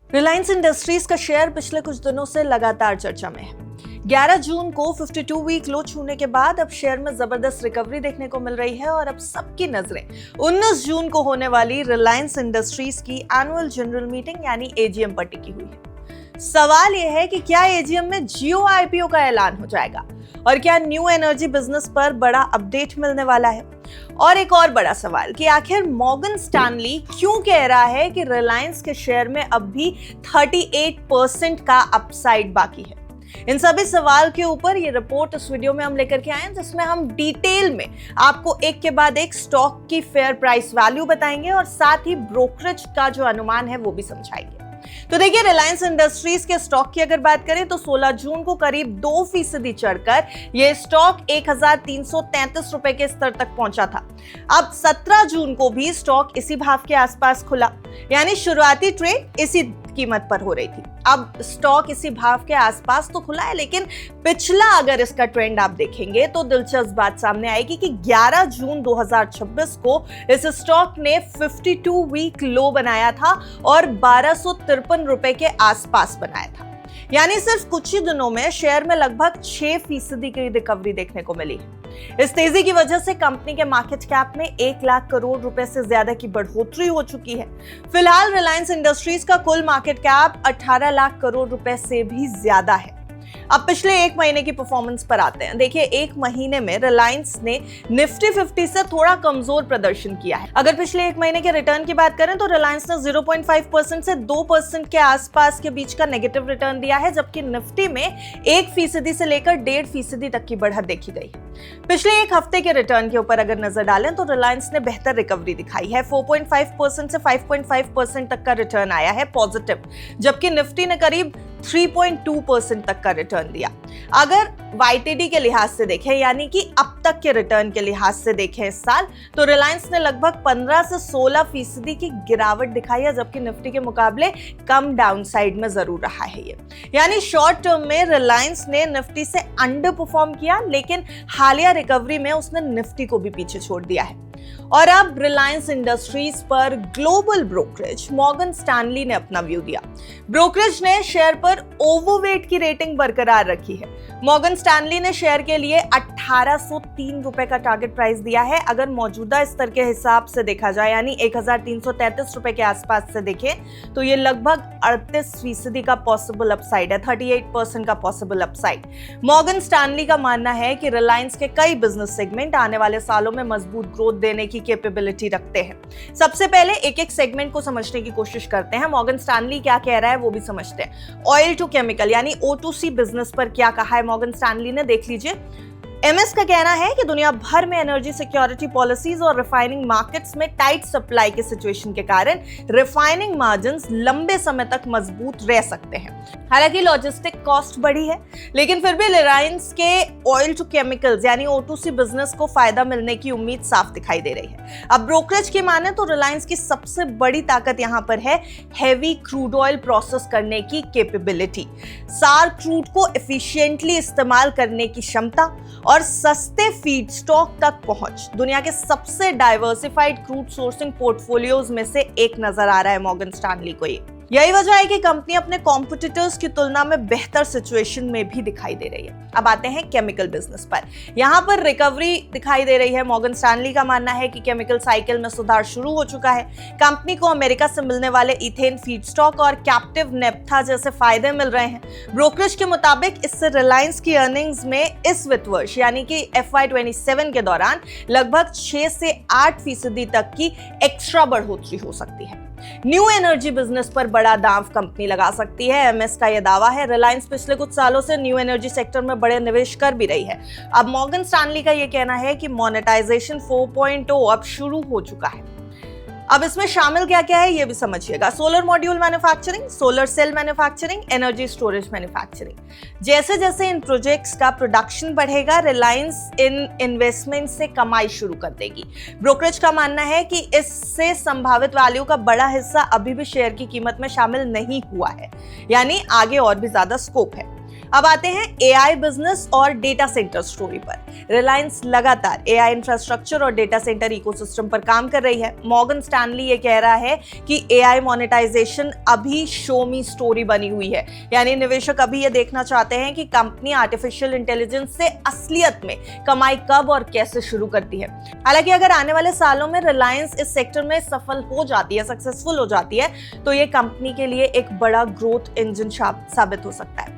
Reliance industries का share पिछले कुछ दिनों से लगातार चर्चा में है। 11 जून को 52 वीक लो छूने के बाद अब शेयर में जबरदस्त रिकवरी देखने को मिल रही है और अब सबकी नजरें 19 जून को होने वाली रिलायंस इंडस्ट्रीज की एनुअल जनरल मीटिंग यानी एजीएम पर टिकी हुई है। सवाल यह है कि क्या एजीएम में जियो आईपीओ का ऐलान हो जाएगा और क्या न्यू एनर्जी बिजनेस पर बड़ा अपडेट मिलने वाला है। और एक और बड़ा सवाल कि आखिर मॉर्गन स्टैनली क्यों कह रहा है कि रिलायंस के शेयर में अब भी 38% का अपसाइड बाकी है। इन सभी सवाल के ऊपर ये रिपोर्ट इस वीडियो में हम लेकर के आए हैं, जिसमें हम डिटेल में आपको एक के बाद एक स्टॉक की फेयर प्राइस वैल्यू बताएंगे और साथ ही ब्रोकरेज का जो अनुमान है वो भी समझाएंगे। तो देखिए, रिलायंस इंडस्ट्रीज के स्टॉक की अगर बात करें तो 16 जून को करीब 2% चढ़कर यह स्टॉक 1333 रुपए के स्तर तक पहुंचा था। अब 17 जून को भी स्टॉक इसी भाव के आसपास खुला, यानी शुरुआती ट्रेड इसी कीमत पर हो रही थी। अब स्टॉक इसी भाव के आसपास तो खुला है, लेकिन पिछला अगर इसका ट्रेंड आप देखेंगे तो दिलचस्प बात सामने आएगी कि 11 जून 2026 को इस स्टॉक ने 52 वीक लो बनाया था और 1253 रुपए के आसपास बनाया था। यानी सिर्फ कुछ ही दिनों में शेयर में लगभग 6% की रिकवरी देखने को मिली है। इस तेजी की वजह से कंपनी के मार्केट कैप में 1 लाख करोड़ रुपए से ज्यादा की बढ़ोतरी हो चुकी है। फिलहाल रिलायंस इंडस्ट्रीज का कुल मार्केट कैप 18 लाख करोड़ रुपए से भी ज्यादा है। अब पिछले एक महीने की परफॉर्मेंस पर आते हैं। देखिए, एक महीने में रिलायंस ने निफ्टी 50 से थोड़ा कमजोर प्रदर्शन किया है। अगर पिछले एक महीने के रिटर्न की बात करें तो रिलायंस ने 0.5% से 2% के आसपास के बीच का नेगेटिव रिटर्न दिया है, जबकि निफ्टी में 1% से लेकर 1.5% तक की बढ़त देखी गई है। पिछले एक हफ्ते के रिटर्न के ऊपर अगर नजर डालें तो रिलायंस ने बेहतर रिकवरी दिखाई है। 4.5% से 5.5% तक का रिटर्न आया है पॉजिटिव, जबकि निफ्टी ने करीब 3.2% तक का रिटर्न दिया। अगर YTD के लिहाज से देखें, यानी कि अब तक के रिटर्न के लिहाज से देखें इस साल, तो रिलायंस ने लगभग 15 से 16% की गिरावट दिखाई है, जबकि निफ्टी के मुकाबले कम डाउनसाइड में जरूर रहा है ये। यानी शॉर्ट टर्म में रिलायंस ने निफ्टी से अंडर परफॉर्म किया, लेकिन हालिया रिकवरी में उसने निफ्टी को भी पीछे छोड़ दिया है। और अब रिलायंस इंडस्ट्रीज पर ग्लोबल ब्रोकरेज मॉर्गन स्टैनली ने अपना व्यू दिया। ब्रोकरेज ने शेयर पर ओवरवेट की रेटिंग बरकरार रखी है। मॉर्गन स्टैनली ने शेयर के लिए 1803 रुपए का टारगेट प्राइस दिया है। अगर मौजूदा स्तर के हिसाब से देखा जाए, यानी 1333 रुपए के आसपास से देखें, तो ये लगभग 38% का पॉसिबल अपसाइड है, 38% का पॉसिबल अपसाइड। मॉर्गन स्टैनली का मानना है कि रिलायंस के कई बिजनेस सेगमेंट आने वाले सालों में मजबूत ग्रोथ देने की कैपेबिलिटी रखते हैं। सबसे पहले एक एक सेगमेंट को समझने की कोशिश करते हैं। मॉर्गन स्टैनली क्या कह रहा है वो भी समझते हैं। ऑयल टू केमिकल यानी O2C बिजनेस पर क्या कहा है मॉर्गन स्टैनली ने, देख लीजिए। एमएस का कहना है कि दुनिया भर में एनर्जी सिक्योरिटी पॉलिसीज और रिफाइनिंग मार्केट्स में टाइट सप्लाई के सिचुएशन के कारण रिफाइनिंग मार्जिन्स लंबे समय तक मजबूत रह सकते हैं। हालांकि लॉजिस्टिक कॉस्ट बढ़ी है, लेकिन फिर भी रिलायंस के ऑयल टू केमिकल्स यानी O2C बिजनेस को फायदा मिलने की उम्मीद साफ दिखाई दे रही है। अब ब्रोकरेज की माने तो रिलायंस की सबसे बड़ी ताकत यहाँ पर है हैवी क्रूड ऑयल प्रोसेस करने की कैपेबिलिटी, सार क्रूड को एफिशिएंटली इस्तेमाल करने की क्षमता और सस्ते फीड स्टॉक तक पहुंच। दुनिया के सबसे डाइवर्सिफाइड क्रूड सोर्सिंग पोर्टफोलियोज में से एक नजर आ रहा है मॉर्गन स्टैनली को ये। यही वजह है कि कंपनी अपने कॉम्पिटिटर्स की तुलना में बेहतर सिचुएशन में भी दिखाई दे रही है। अब आते हैं केमिकल बिजनेस पर। यहाँ पर रिकवरी दिखाई दे रही है। मॉर्गन स्टैनली का मानना है कि केमिकल साइकिल में सुधार शुरू हो चुका है। कंपनी को अमेरिका से मिलने वाले इथेन फीडस्टॉक और कैप्टिव नेप्था जैसे फायदे मिल रहे हैं। ब्रोकरेज के मुताबिक इससे रिलायंस की अर्निंग्स में इस वित्त वर्ष यानी कि FY27 के दौरान लगभग 6 से 8% तक की एक्स्ट्रा बढ़ोतरी हो सकती है। न्यू एनर्जी बिजनेस पर बड़ा दांव कंपनी लगा सकती है, एमएस का यह दावा है। रिलायंस पिछले कुछ सालों से न्यू एनर्जी सेक्टर में बड़े निवेश कर भी रही है। अब मॉर्गन स्टैनली का यह कहना है कि मोनेटाइजेशन 4.0 अब शुरू हो चुका है। अब इसमें शामिल क्या क्या है ये भी समझिएगा। Solar module manufacturing, solar cell manufacturing, energy storage manufacturing. जैसे जैसे इन प्रोजेक्ट्स का प्रोडक्शन बढ़ेगा, रिलायंस इन इन्वेस्टमेंट से कमाई शुरू कर देगी। ब्रोकरेज का मानना है कि इससे संभावित वैल्यू का बड़ा हिस्सा अभी भी शेयर की कीमत में शामिल नहीं हुआ है, यानी आगे और भी ज्यादा स्कोप है। अब आते हैं एआई बिजनेस और डेटा सेंटर स्टोरी पर। रिलायंस लगातार एआई इंफ्रास्ट्रक्चर और डेटा सेंटर इकोसिस्टम पर काम कर रही है। मॉर्गन स्टैनली ये कह रहा है कि एआई मोनेटाइजेशन अभी शो मी स्टोरी बनी हुई है, यानी निवेशक अभी ये देखना चाहते हैं कि कंपनी आर्टिफिशियल इंटेलिजेंस से असलियत में कमाई कब और कैसे शुरू करती है। हालांकि अगर आने वाले सालों में रिलायंस इस सेक्टर में सफल हो जाती है, सक्सेसफुल हो जाती है, तो ये कंपनी के लिए एक बड़ा ग्रोथ इंजन साबित हो सकता है।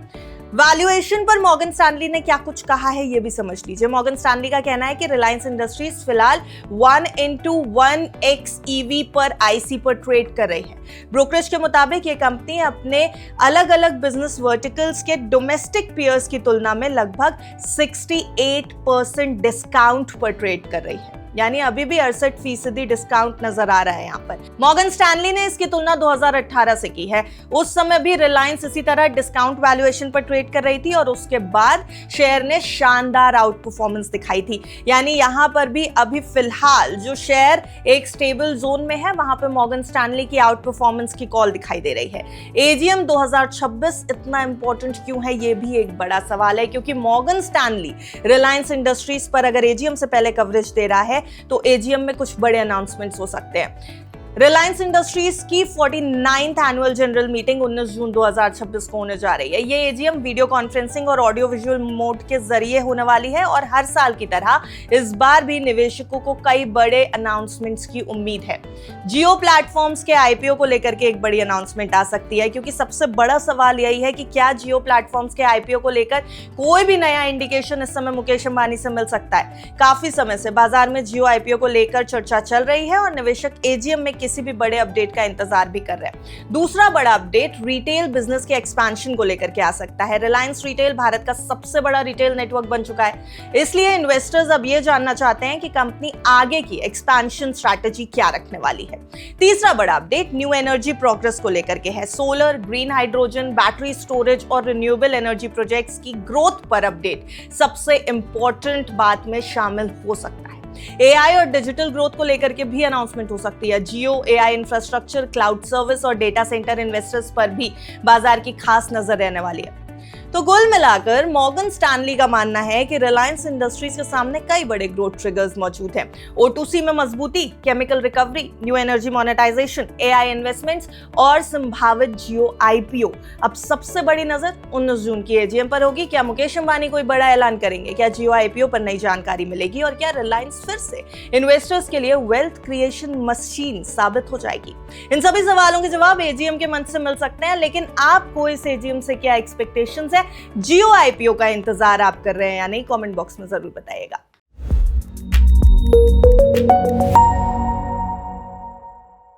वैल्यूएशन पर मॉर्गन स्टैनली ने क्या कुछ कहा है ये भी समझ लीजिए। मॉर्गन स्टैनली का कहना है कि रिलायंस इंडस्ट्रीज फिलहाल 1:1x EV पर IC पर ट्रेड कर रही है। ब्रोकरेज के मुताबिक ये कंपनी अपने अलग अलग बिजनेस वर्टिकल्स के डोमेस्टिक पीयर्स की तुलना में लगभग 68% डिस्काउंट पर ट्रेड कर रही है, यानी अभी भी 68% डिस्काउंट नजर आ रहा है यहाँ पर। मॉर्गन स्टैनली ने इसकी तुलना 2018 से की है। उस समय भी रिलायंस इसी तरह डिस्काउंट वैल्यूएशन पर ट्रेड कर रही थी और उसके बाद शेयर ने शानदार आउट परफॉर्मेंस दिखाई थी। यानी यहाँ पर भी अभी फिलहाल जो शेयर एक स्टेबल जोन में है, वहां पे मॉर्गन स्टैनली की आउट परफॉर्मेंस की कॉल दिखाई दे रही है। एजीएम 2026 इतना इंपॉर्टेंट क्यों है, ये भी एक बड़ा सवाल है, क्योंकि मॉर्गन स्टैनली रिलायंस इंडस्ट्रीज पर अगर एजीएम से पहले कवरेज दे रहा है तो एजीएम में कुछ बड़े अनाउंसमेंट्स हो सकते हैं। रिलायंस इंडस्ट्रीज की 49th एनुअल जनरल मीटिंग 19 जून 2026 को होने जा रही है। ये एजीएम वीडियो कॉन्फ्रेंसिंग और ऑडियो विजुअल मोड के जरिए होने वाली है और हर साल की तरह इस बार भी निवेशकों को कई बड़े अनाउंसमेंट्स की उम्मीद है। जियो प्लेटफॉर्म्स के आईपीओ को लेकर के एक बड़ी अनाउंसमेंट आ सकती है, क्योंकि सबसे बड़ा सवाल यही है कि क्या जियो प्लेटफॉर्म्स के आईपीओ को लेकर कोई भी नया इंडिकेशन इस समय मुकेश अंबानी से मिल सकता है। काफी समय से बाजार में जियो आईपीओ को लेकर चर्चा चल रही है और निवेशक एजीएम में किसी भी बड़े अपडेट का इंतजार भी कर रहे हैं। दूसरा बड़ा अपडेट रिटेल बिजनेस के एक्सपेंशन को लेकर के आ सकता है। रिलायंस रिटेल भारत का सबसे बड़ा रिटेल नेटवर्क बन चुका है, इसलिए इन्वेस्टर्स अब ये जानना चाहते हैं कि कंपनी आगे की एक्सपेंशन स्ट्रैटेजी क्या रखने वाली है। तीसरा बड़ा अपडेट न्यू एनर्जी प्रोग्रेस को लेकर के है। Solar, green hydrogen, battery storage और रिन्यूएबल एनर्जी प्रोजेक्ट्स की ग्रोथ पर अपडेट सबसे इंपॉर्टेंट बात में शामिल हो सकता है। एआई और डिजिटल ग्रोथ को लेकर के भी अनाउंसमेंट हो सकती है। जियो, एआई इंफ्रास्ट्रक्चर, क्लाउड सर्विस और डेटा सेंटर इन्वेस्टर्स पर भी बाजार की खास नजर रहने वाली है। तो कुल मिलाकर मॉर्गन स्टैनली का मानना है कि रिलायंस इंडस्ट्रीज के सामने कई बड़े ग्रोथ ट्रिगर्स मौजूद हैं। O2C में मजबूती, chemical recovery, new energy monetisation, AI investments और संभावित जियो आईपीओ। अब सबसे बड़ी नजर 19 जून की एजीएम पर होगी। क्या मुकेश अंबानी कोई बड़ा ऐलान करेंगे? क्या जियो आईपीओ पर नई जानकारी मिलेगी? और क्या रिलायंस फिर से इन्वेस्टर्स के लिए वेल्थ क्रिएशन मशीन साबित हो जाएगी? इन सभी सवालों के जवाब एजीएम के मंच से मिल सकते हैं, लेकिन आपको इस एजीएम से क्या एक्सपेक्टेशंस है? जियो आईपीओ का इंतजार आप कर रहे हैं या नहीं? कमेंट बॉक्स में जरूर बताइएगा।